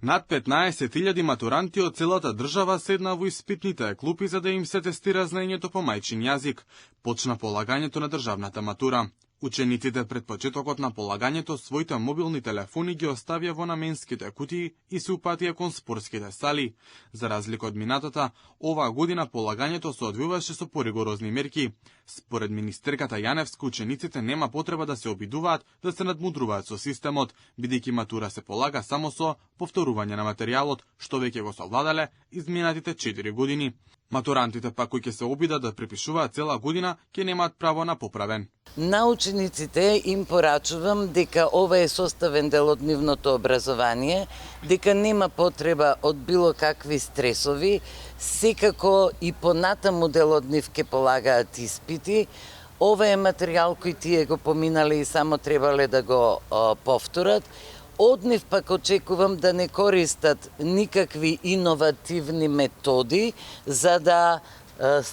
Над 15.000 матуранти од целата држава седна во испитните клупи за да им се тестира знаењето по мајчин јазик. Почна полагањето на државната матура. Учениците пред почетокот на полагањето своите мобилни телефони ги оставија во наменските кутии и се упатија кон спортските сали. За разлика од минатата, оваа година полагањето се одвиваше со поригорозни мерки. Според министерката Јаневска, учениците нема потреба да се обидуваат да се надмудруваат со системот, бидејќи матура се полага само со повторување на материјалот, што веќе го совладале изминатите 4 години. Матурантите пак кои ќе се обидат да препишуваат цела година, ќе немаат право на поправен. На учениците им порачувам дека ова е составен дел од нивното образование, дека нема потреба од било какви стресови, секако и понатаму дел од нив ќе полагаат испити. Ова е материјал кој тие го поминале и само требале да го повторат. Од нив пак очекувам да не користат никакви иновативни методи за да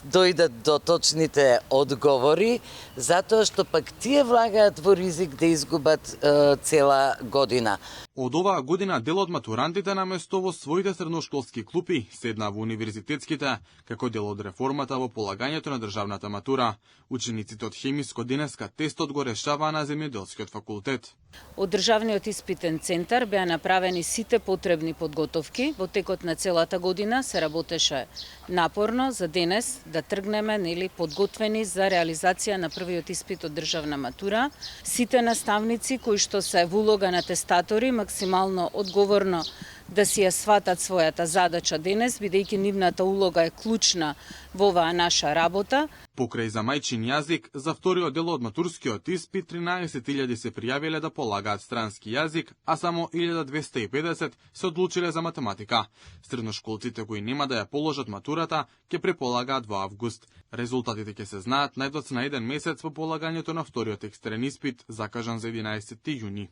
дојдат до точните одговори, затоа што пак тие влагаат во ризик да изгубат цела година. Од оваа година дел од матурантите наместо во своите средношколски клупи седна во универзитетските, како дел од реформата во полагањето на државната матура. Учениците од хемиско денеска тестот го решаваа на земјоделскиот факултет. Од државниот испитен центар беа направени сите потребни подготовки. Во текот на целата година се работеше напорно за денес да тргнеме подготвени за реализација на првиот испит од државна матура. Сите наставници кои што се во улога на тестатори максимално одговорно да си ја сватат својата задача денес, бидејќи нивната улога е клучна во оваа наша работа. Покрај за мајчин јазик, за вториот дел од матурскиот испит 13.000 се пријавиле да полагаат странски јазик, а само 1250 се одлучиле за математика. Средношколците кои нема да ја положат матурата, ќе преполагаат во август. Резултатите ќе се знаат најдоцна еден месец по полагањето на вториот екстерен испит, закажан за 11. јуни.